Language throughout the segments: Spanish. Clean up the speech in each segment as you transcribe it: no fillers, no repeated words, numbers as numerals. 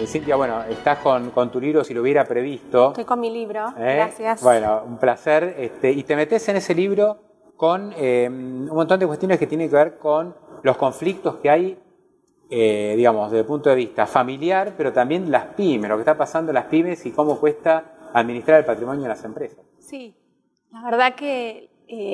Cintia, bueno, estás con tu libro Si lo hubiera previsto. Estoy con mi libro, gracias. Bueno, un placer. Y te metes en ese libro con un montón de cuestiones que tienen que ver con los conflictos que hay, digamos, desde el punto de vista familiar, pero también las pymes, lo que está pasando en las pymes y cómo cuesta administrar el patrimonio de las empresas. Sí, la verdad que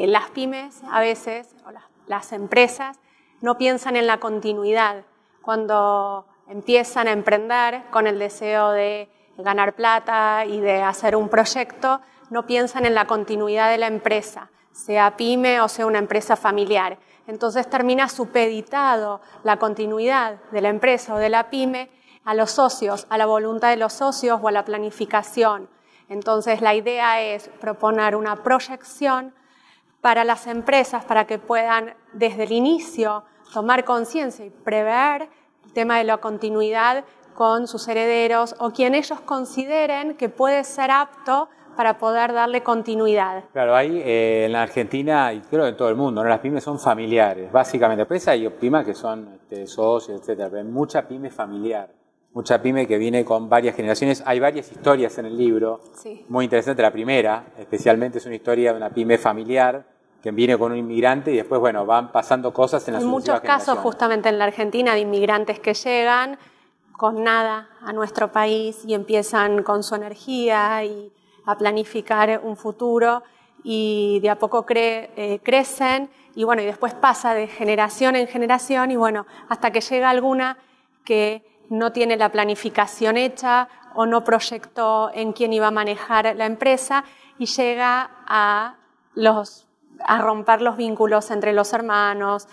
las pymes a veces, o las empresas, no piensan en la continuidad. Cuando empiezan a emprender con el deseo de ganar plata y de hacer un proyecto, no piensan en la continuidad de la empresa, sea pyme o sea una empresa familiar. Entonces termina supeditado la continuidad de la empresa o de la pyme a los socios, a la voluntad de los socios o a la planificación. Entonces la idea es proponer una proyección para las empresas para que puedan desde el inicio tomar conciencia y prever el tema de la continuidad con sus herederos o quien ellos consideren que puede ser apto para poder darle continuidad. Claro, hay en la Argentina, y creo que en todo el mundo, ¿no? Las pymes son familiares, básicamente. Después hay pymes que son socios, etcétera, pero hay mucha pyme familiar, mucha pyme que viene con varias generaciones. Hay varias historias en el libro, sí, muy interesante. La primera, especialmente, es una historia de una pyme familiar que viene con un inmigrante y después, bueno, van pasando cosas en las sucesivas generaciones. En muchos casos, justamente en la Argentina, de inmigrantes que llegan con nada a nuestro país y empiezan con su energía y a planificar un futuro y de a poco crecen y bueno, y después pasa de generación en generación y bueno, hasta que llega alguna que no tiene la planificación hecha o no proyectó en quién iba a manejar la empresa y llega a romper los vínculos entre los hermanos,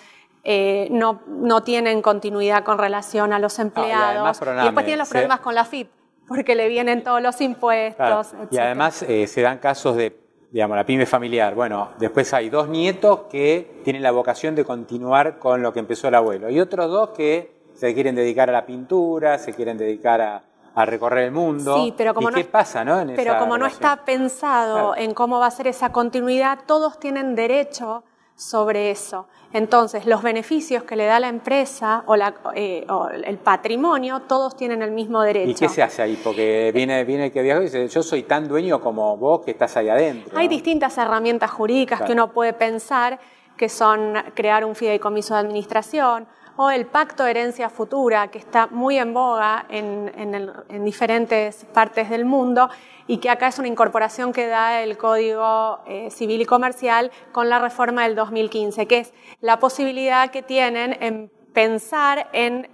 no tienen continuidad con relación a los empleados y después tienen los problemas con la FIP porque le vienen todos los impuestos, claro, etc. Y además se dan casos de, digamos, la pyme familiar. Bueno, después hay 2 nietos que tienen la vocación de continuar con lo que empezó el abuelo y otros 2 que se quieren dedicar a la pintura, se quieren dedicar a recorrer el mundo. Sí, pero como ¿qué pasa, no? Pero como no está pensado claro, en cómo va a ser esa continuidad, todos tienen derecho sobre eso. Entonces, los beneficios que le da la empresa o el patrimonio, todos tienen el mismo derecho. ¿Y qué se hace ahí? Porque viene el que viaja y dice, yo soy tan dueño como vos que estás ahí adentro. Hay ¿no? distintas herramientas jurídicas claro, que uno puede pensar, que son crear un fideicomiso de administración, o el pacto de herencia futura, que está muy en boga en diferentes partes del mundo y que acá es una incorporación que da el Código Civil y Comercial con la reforma del 2015, que es la posibilidad que tienen en pensar en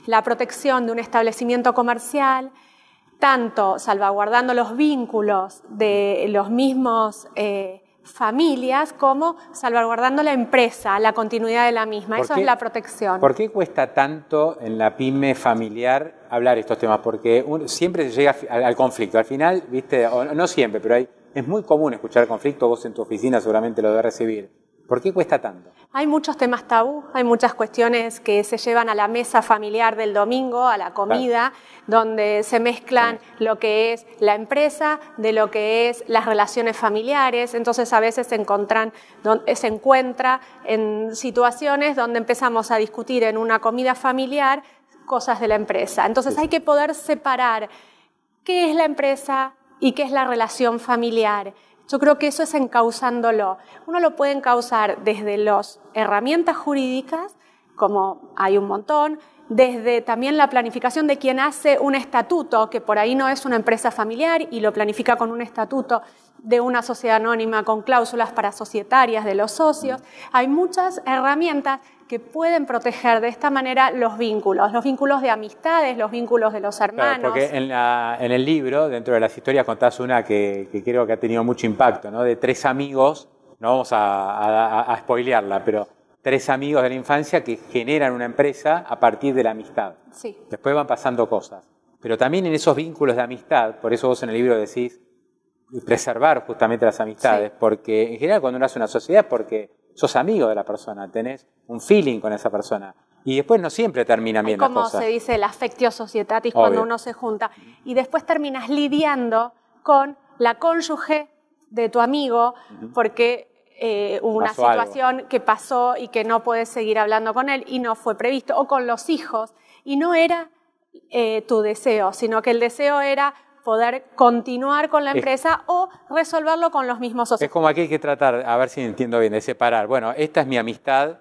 la protección de un establecimiento comercial, tanto salvaguardando los vínculos de los mismos familias como salvaguardando la empresa, la continuidad de la misma. Eso es la protección. ¿Por qué cuesta tanto en la pyme familiar hablar estos temas? Porque siempre se llega al conflicto. Al final, viste, o no siempre, pero es muy común escuchar conflicto. Vos en tu oficina seguramente lo debes recibir. ¿Por qué cuesta tanto? Hay muchos temas tabú, hay muchas cuestiones que se llevan a la mesa familiar del domingo, a la comida, claro, donde se mezclan lo que es la empresa de lo que es las relaciones familiares. Entonces a veces se encuentra en situaciones donde empezamos a discutir en una comida familiar cosas de la empresa. Entonces hay que poder separar qué es la empresa y qué es la relación familiar. Yo creo que eso es encauzándolo. Uno lo puede encauzar desde las herramientas jurídicas, como hay un montón, desde también la planificación de quien hace un estatuto, que por ahí no es una empresa familiar y lo planifica con un estatuto de una sociedad anónima con cláusulas para societarias de los socios. Hay muchas herramientas que pueden proteger de esta manera los vínculos de amistades, los vínculos de los hermanos. Claro, porque en el libro, dentro de las historias, contás una que creo que ha tenido mucho impacto, ¿no? De 3 amigos, no vamos a spoilearla, pero 3 amigos de la infancia que generan una empresa a partir de la amistad. Sí. Después van pasando cosas. Pero también en esos vínculos de amistad, por eso vos en el libro decís preservar justamente las amistades, sí, porque en general cuando uno hace una sociedad es porque sos amigo de la persona, tenés un feeling con esa persona. Y después no siempre terminan bien las cosas. Como se dice, el affectio societatis cuando uno se junta. Y después terminas lidiando con la cónyuge de tu amigo porque hubo una situación que pasó y que no puedes seguir hablando con él y no fue previsto. O con los hijos. Y no era tu deseo, sino que el deseo era poder continuar con la empresa o resolverlo con los mismos socios. Es como aquí hay que tratar, a ver si entiendo bien, de separar. Bueno, esta es mi amistad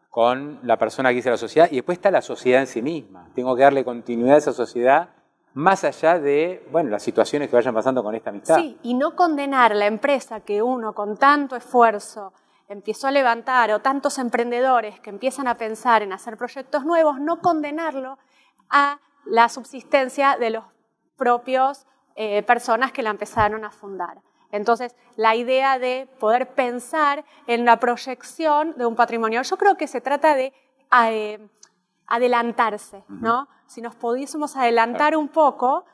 con la persona que hice la sociedad y después está la sociedad en sí misma. Tengo que darle continuidad a esa sociedad más allá de, bueno, las situaciones que vayan pasando con esta amistad. Sí, y no condenar la empresa que uno con tanto esfuerzo empezó a levantar o tantos emprendedores que empiezan a pensar en hacer proyectos nuevos, no condenarlo a la subsistencia de los propios personas que la empezaron a fundar. Entonces, la idea de poder pensar en la proyección de un patrimonio, yo creo que se trata de adelantarse, ¿no? Si nos pudiésemos adelantar un poco,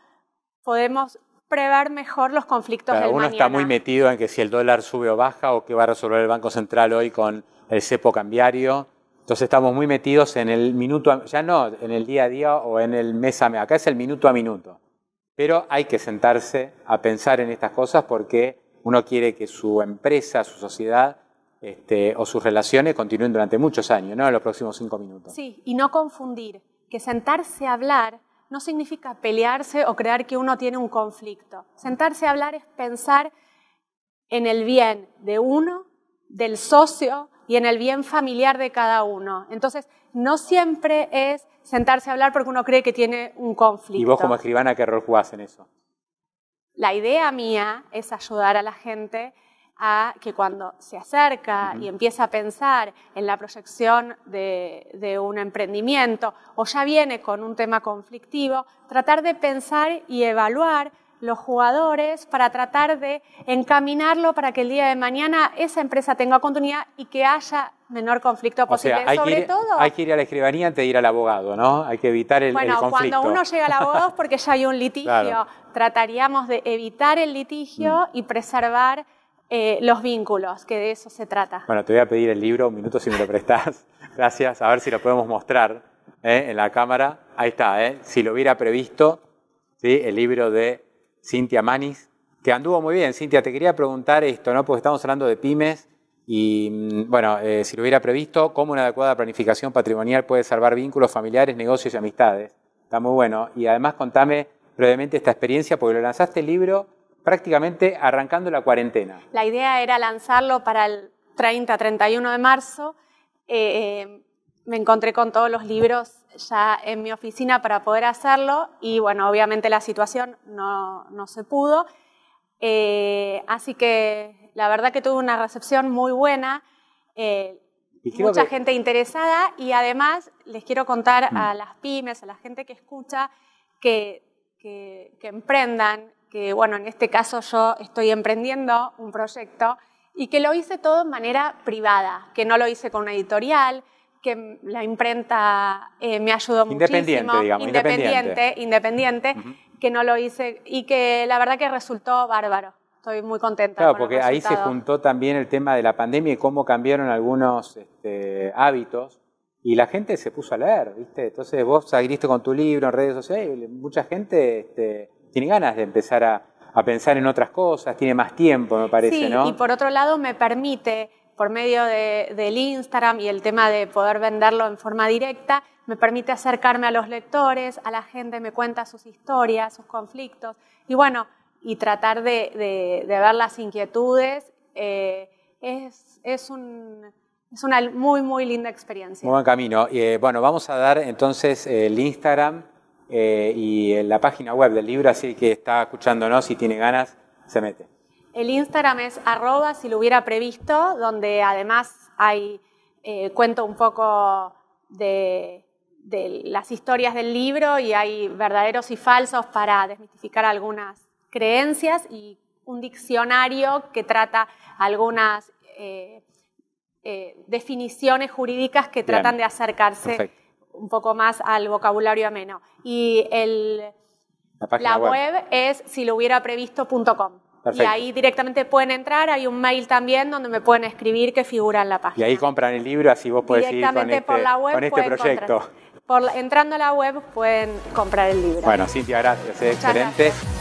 podemos prever mejor los conflictos del mañana. Uno está muy metido en que si el dólar sube o baja o qué va a resolver el Banco Central hoy con el cepo cambiario. Entonces estamos muy metidos en el minuto, ya no en el día a día o en el mes a mes, acá es el minuto a minuto. Pero hay que sentarse a pensar en estas cosas porque uno quiere que su empresa, su sociedad o sus relaciones continúen durante muchos años, no en los próximos 5 minutos. Sí, y no confundir que sentarse a hablar no significa pelearse o creer que uno tiene un conflicto. Sentarse a hablar es pensar en el bien de uno, del socio y en el bien familiar de cada uno. Entonces, no siempre es sentarse a hablar porque uno cree que tiene un conflicto. ¿Y vos como escribana qué rol jugás en eso? La idea mía es ayudar a la gente a que cuando se acerca y empieza a pensar en la proyección de un emprendimiento o ya viene con un tema conflictivo, tratar de pensar y evaluar los jugadores para tratar de encaminarlo para que el día de mañana esa empresa tenga continuidad y que haya menor conflicto posible. O sea, hay que ir a la escribanía antes de ir al abogado, ¿no? Hay que evitar el conflicto. Bueno, cuando uno llega al abogado es porque ya hay un litigio. Claro. Trataríamos de evitar el litigio y preservar los vínculos, que de eso se trata. Bueno, te voy a pedir el libro, un minuto si me lo prestás. Gracias, a ver si lo podemos mostrar en la cámara. Ahí está, si lo hubiera previsto, ¿sí? El libro de Cintia Manis, que anduvo muy bien. Cintia, te quería preguntar esto, ¿no? Porque estamos hablando de pymes y, bueno, si lo hubiera previsto, cómo una adecuada planificación patrimonial puede salvar vínculos familiares, negocios y amistades. Está muy bueno. Y además contame brevemente esta experiencia, porque lo lanzaste el libro prácticamente arrancando la cuarentena. La idea era lanzarlo para el 30-31 de marzo. Me encontré con todos los libros ya en mi oficina para poder hacerlo y, bueno, obviamente la situación no se pudo. Así que la verdad que tuve una recepción muy buena, mucha gente interesada y además les quiero contar a las pymes, a la gente que escucha, que emprendan, que bueno, en este caso yo estoy emprendiendo un proyecto y que lo hice todo de manera privada, que no lo hice con una editorial, que la imprenta me ayudó muchísimo. Digamos, independiente, que no lo hice y que la verdad que resultó bárbaro. Estoy muy contenta. Claro, porque ahí se juntó también el tema de la pandemia y cómo cambiaron algunos hábitos y la gente se puso a leer, ¿viste? Entonces vos saliste con tu libro en redes sociales y mucha gente tiene ganas de empezar a pensar en otras cosas, tiene más tiempo, me parece, sí, ¿no? Y por otro lado me permite, por medio del Instagram y el tema de poder venderlo en forma directa, me permite acercarme a los lectores, a la gente me cuenta sus historias, sus conflictos, y bueno, y tratar de ver las inquietudes, es una muy, muy linda experiencia. Muy buen camino. Bueno, vamos a dar entonces el Instagram y la página web del libro, así que está escuchándonos, si tiene ganas, se mete. El Instagram es @si lo hubiera previsto, donde además cuento un poco de las historias del libro y hay verdaderos y falsos para desmitificar algunas creencias y un diccionario que trata algunas definiciones jurídicas que tratan de acercarse un poco más al vocabulario ameno. Y la web es silohubieраprevisto.com. Y ahí directamente pueden entrar, hay un mail también donde me pueden escribir que figura en la página. Y ahí compran el libro, así vos podés seguir con este proyecto. Entrando a la web pueden comprar el libro. Bueno, Cintia, gracias, excelente. Gracias.